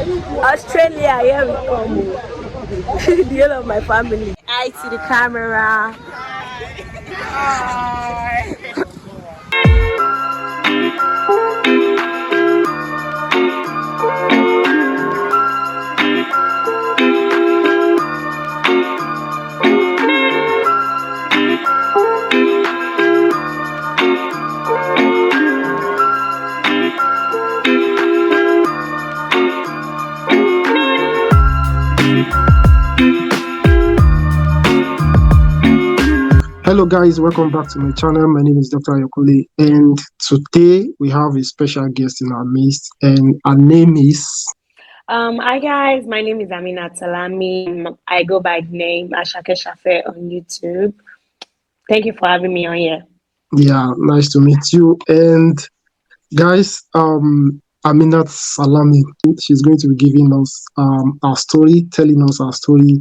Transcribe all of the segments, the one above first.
Australia, here we come. The whole of my family. Hi to the camera. Hello guys, welcome back to my channel. My name is Dr. Ayokole, and today we have a special guest in our midst, and her name is Hi guys, my name is Amina Talami. I go by the name Asake Shafe on YouTube. Thank you for having me on here. yeah, nice to meet you. And guys, Aminat Salami, she's going to be giving us our story, telling us our story,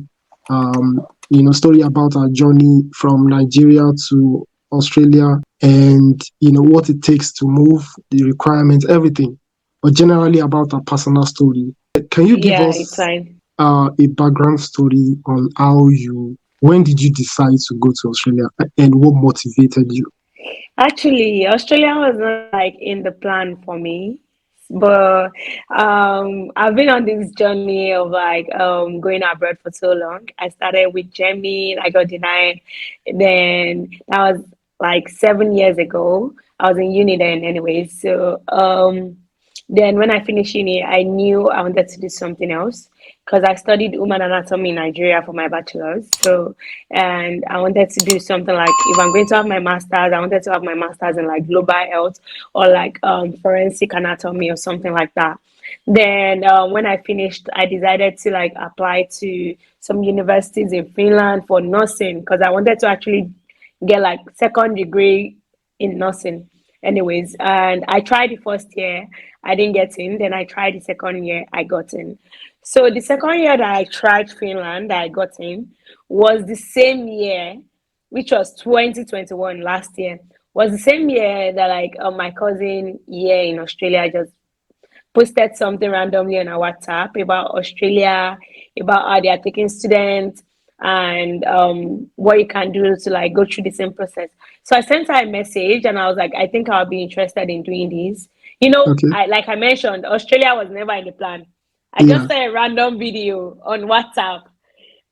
story about our journey from Nigeria to Australia, and what it takes to move, the requirements, everything, but generally about our personal story. Can you give Yeah, it's us fine. a background story on when did you decide to go to Australia, and what motivated you? Actually, Australia was not like in the plan for me, but I've been on this journey of like going abroad for so long. I started with Germany, I got denied. Then that was like 7 years ago. I was in uni then, anyway. So then when I finished uni, I knew I wanted to do something else because I studied human anatomy in Nigeria for my bachelor's. So, and I wanted to do something like if I'm going to have my master's, I wanted to have my master's in like global health or like forensic anatomy or something like that. Then when I finished, I decided to like apply to some universities in Finland for nursing because I wanted to actually get like second degree in nursing anyways. And I tried the first year, I didn't get in. Then I tried the second year, I got in. So the second year that I tried Finland, that I got in, was the same year, which was 2021 last year, was the same year that like my cousin here in Australia just posted something randomly on our WhatsApp about Australia, about how they are taking students and what you can do to like go through the same process. So I sent her a message and I was like, I think I'll be interested in doing this. Okay. I like I mentioned, Australia was never in the plan. I just Yeah. saw a random video on WhatsApp.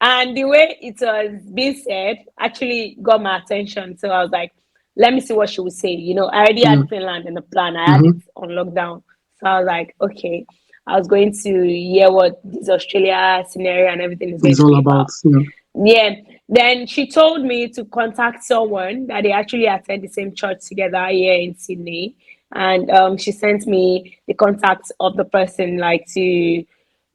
And the way it was being said actually got my attention. So I was like, let me see what she would say. I already Yeah. had Finland in the plan. I had it Mm-hmm. on lockdown. So I was like, okay, I was going to hear what this Australia scenario and everything is going It's to all be about, about. Yeah. Then she told me to contact someone that they actually attend the same church together here in Sydney. And she sent me the contacts of the person like to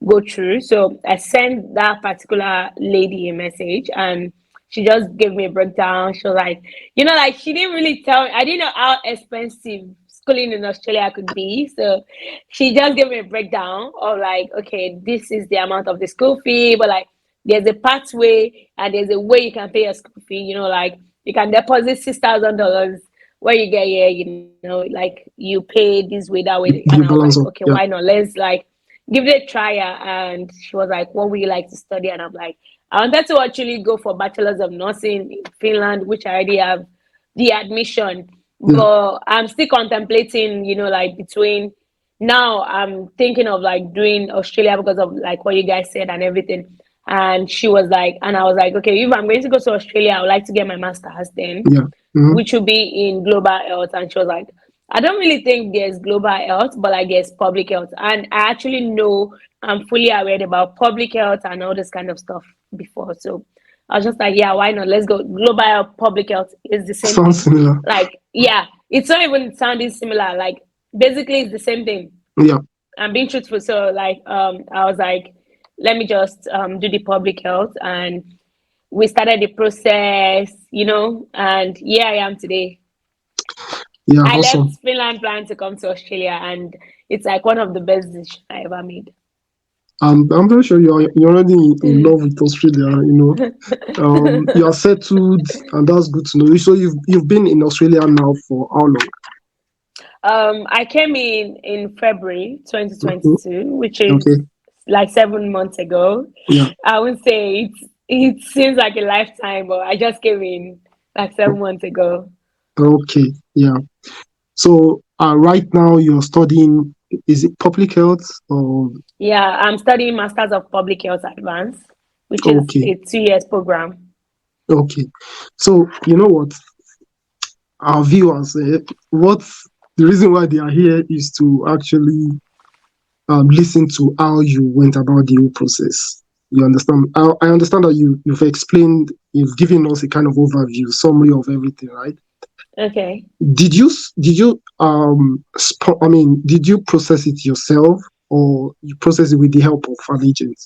go through. So I sent that particular lady a message and she just gave me a breakdown. She was like, like she didn't really tell me, I didn't know how expensive schooling in Australia could be. So she just gave me a breakdown of like, okay, this is the amount of the school fee, but like there's a pathway and there's a way you can pay your school fee, like you can deposit $6,000 when you get here, like you pay this way, that way. And you I was balance like, up. okay, Yeah. why not? Let's like give it a try. And she was like, what would you like to study? And I'm like, I wanted to actually go for bachelor's of nursing in Finland, which I already have the admission, Yeah. but I'm still contemplating, like between now I'm thinking of like doing Australia because of like what you guys said and everything. And she was like, and I was like, okay, if I'm going to go to Australia, I would like to get my master's then, Yeah. Mm-hmm. which will be in global health. And she was like, I don't really think there's global health, but like there's public health. And I actually know I'm fully aware about public health and all this kind of stuff before. So I was just like, yeah, why not? Let's go. Global health, public health is the same Sounds thing. similar. Like, yeah, it's not even sounding similar. Like, basically, it's the same thing. Yeah. I'm being truthful. So, like, I was like, let me just do the public health. And we started the process, and here I am today. Yeah. I left Awesome. Finland planning to come to Australia, and it's like one of the best decisions I ever made. I'm very sure you're already in love with Australia. You are settled, and that's good to know. So you've been in Australia now for how long? I came in February Mhm. 2022, which is Okay. like 7 months ago. Yeah. I would say it seems like a lifetime, but I just came in like 7 months ago. Okay. Yeah. So right now you're studying, is it public health or Yeah, I'm studying Masters of Public Health Advanced, which is okay, a 2 years program. okay. So you know what? Our viewers, what the reason why they are here is to actually listen to how you went about the whole process. You understand? I understand that you've explained, you've given us a kind of overview, summary of everything, right? Okay. Did you process it yourself or you process it with the help of an agent?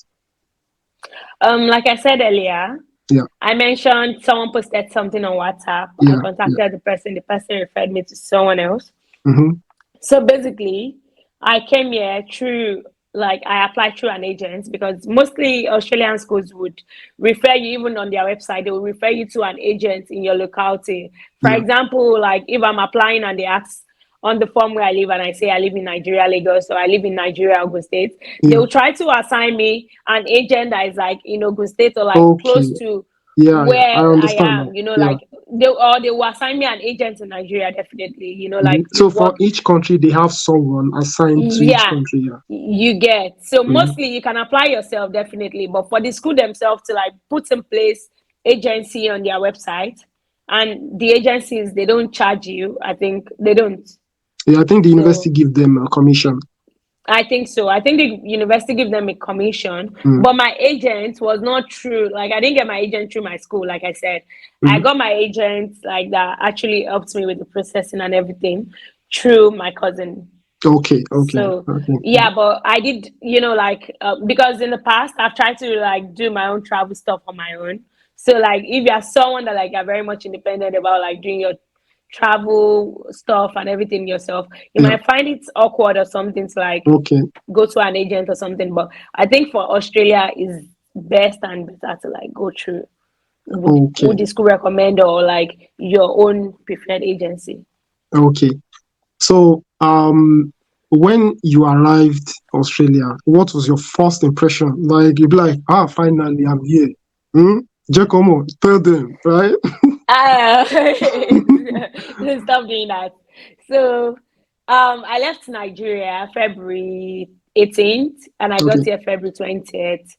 Like I said earlier, Yeah, I mentioned someone posted something on WhatsApp. I yeah, yeah. contacted the person referred me to someone else. Mm-hmm. So basically, I came here through, like, I applied through an agent because mostly Australian schools would refer you, even on their website, they will refer you to an agent in your locality. For Yeah, example, like if I'm applying and they ask on the form where I live and I say I live in Nigeria, Lagos, or I live in Nigeria, Ogun State, they yeah. will try to assign me an agent that is like in Ogun State or like Okay. close to Yeah, yeah. I where I understand now. am, Yeah. like they will assign me an agent in Nigeria, definitely, Mhm. like you So for work. each country, they have someone assigned to each Yeah, country. Yeah. you get. So Mhm. mostly you can apply yourself, definitely, but for the school themselves to like put in place agency on their website, and the agencies, they don't charge you. I think they don't. Yeah, I think the university So give them a commission. I think so. I think the university give them a commission, Mm. but my agent was not true. Like I didn't get my agent through my school. Like I said, I Mhm. got my agent like that actually helped me with the processing and everything through my cousin. Okay, okay, So okay. yeah, but I did, like because in the past I've tried to like do my own travel stuff on my own. So like if you're someone that like are very much independent about like doing your travel stuff and everything yourself, you Yeah. might find it awkward or something to like Okay, go to an agent or something. But I think for Australia is best and better to like go through would okay, the school recommend or like your own preferred agency. okay. So, when you arrived Australia, what was your first impression? Like you'd be like, ah, finally I'm here. Hmm? Giacomo, tell them, right? Uh, stop doing that. So, I left Nigeria February 18th, and I got Okay. here February 20th,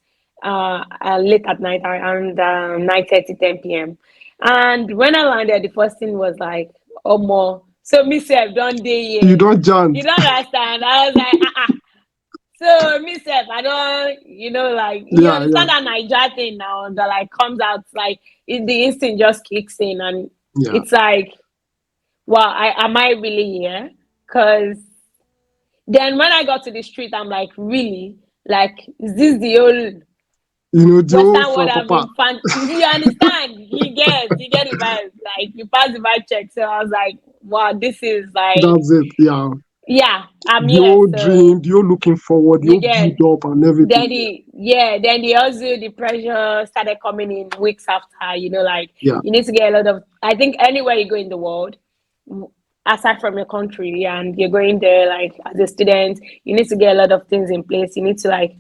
late at night, around 9:30, 10 p.m. And when I landed, the first thing was like, oh, more. So, me say, I've done day You here. don't jant. You don't understand. I was like, So me self, I don't, like you Yeah, yeah, understand that Niger thing now that like comes out like the instinct just kicks in and yeah. it's like, wow, am I really here? Because then when I got to the street, I'm like, really? Like, is this the old You know, the old Western world fra I've papa. been fan? You understand? You get the vibe. Like you pass the vibe check. So I was like, wow, this is like, That's it. Yeah. yeah, I'm The here. old dream, So the old looking forward, the you old build get. up and everything. Then the also the pressure started coming in weeks after, like Yeah. you need to get a lot of, I think anywhere you go in the world, aside from your country and you're going there like as a student, you need to get a lot of things in place. You need to like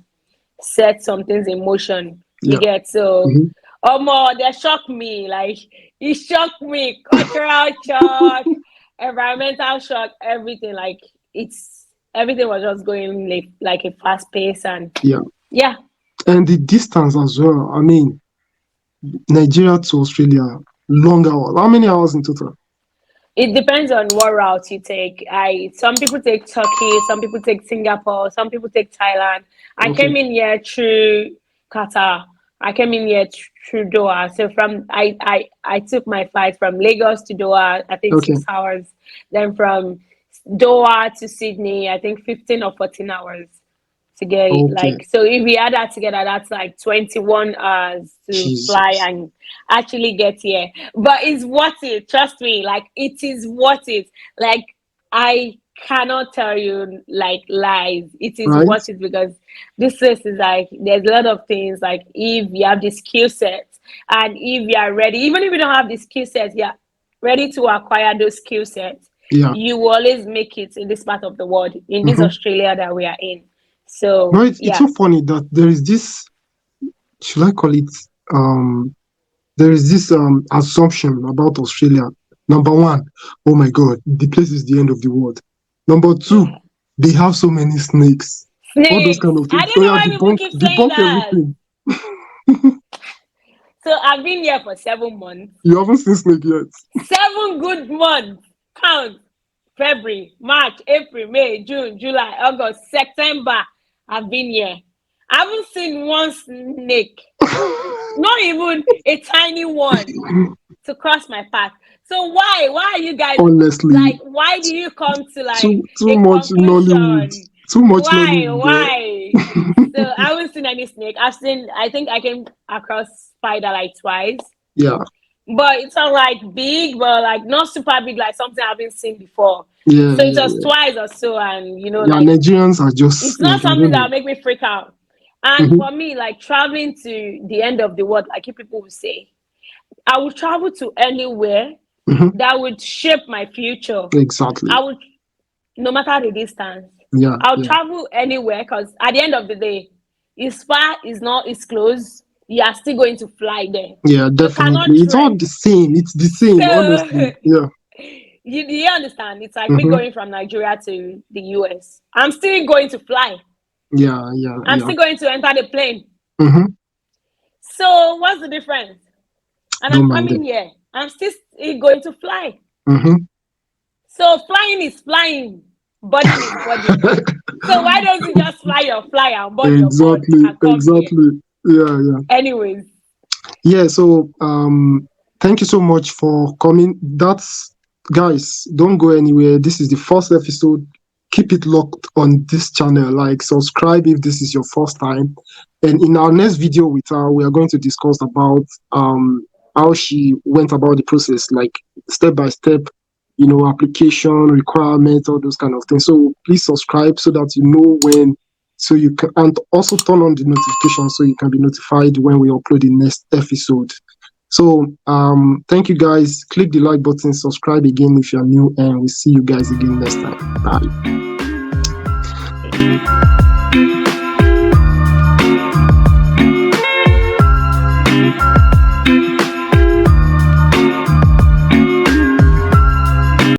set some things in motion. You Yeah. get. So Hmm. more they shocked me. Like it shocked me. Cultural shock, environmental shock, everything. Like it's everything was just going like a fast pace and Yeah. yeah. And the distance as well. I mean, Nigeria to Australia, long hours. How many hours in total? It depends on what route you take. I Some people take Turkey, some people take Singapore, some people take Thailand. I Okay. came in here through Qatar. I came in here through Doha. So from I took my flight from Lagos to Doha, I think Okay. 6 hours. Then from Doha to Sydney, I think 15 or 14 hours to get Okay. like, so if we add that together, that's like 21 hours to fly Jesus. and actually get here. But it's worth it, trust me, like it is worth it. Like I cannot tell you like lies, it is Right? worth it because this place is like there's a lot of things, like if you have the skill set and if you are ready, even if you don't have the skill set, yeah, ready to acquire those skill sets, Yeah. you will always make it in this part of the world, in this Hmm. Australia that we are in. No, So it's yeah, so funny that there is this, should I call it, um there is this assumption about Australia. Number one, oh my god, the place is the end of the world. Number two, yeah. they have so many snakes. All those Snakes. kind of I things. don't Oh know yeah, why people debunk keep saying debunk that. everything. So I've been here for 7 months. You haven't seen snake yet. 7 good months. Count. February, March, April, May, June, July, August, September. I've been here. I haven't seen one snake, not even a tiny one, to cross my path. So why? Why are you guys Honestly, like? Why do you come to like too a much Nollywood. conclusion? Too much Why? Nollywood there. Why? So I haven't seen any snake. I've seen. I think I came across spider like twice, Yeah, but it's not like big, but like not super big, like something I haven't seen before. yeah, So it yeah, was yeah. twice or so, and Yeah, like Nigerians are just it's not like, I something don't that know. will make me freak out. And Hmm. for me, like traveling to the end of the world, like you people will say, I would travel to anywhere Hmm. that would shape my future. Exactly. I would, no matter the distance, Yeah, I'll yeah, travel anywhere because at the end of the day, it's far, it's not, it's close. You are still going to fly there. yeah, You definitely. cannot It's all trek. the same. It's the same, So honestly. Yeah. you understand? It's like me Hmm. going from Nigeria to the US. I'm still going to fly. Yeah, yeah, I'm yeah. still going to enter the plane. Hmm. So what's the difference? And Don't I'm mind coming it. here. I'm still going to fly. Hmm. So flying is flying, boarding is boarding. So why don't you just fly your fly and board your board Exactly, and come here? exactly. Yeah, yeah. Anyways, Yeah, so thank you so much for coming. That's, guys, don't go anywhere. This is the first episode. Keep it locked on this channel. Like, subscribe if this is your first time. And in our next video with her, we are going to discuss about how she went about the process, like step by step, application, requirements, all those kind of things. So please subscribe so that you know when, so you can, and also turn on the notification so you can be notified when we upload the next episode. So thank you guys. Click the like button, subscribe again if you're new, and we'll see you guys again next time. Bye.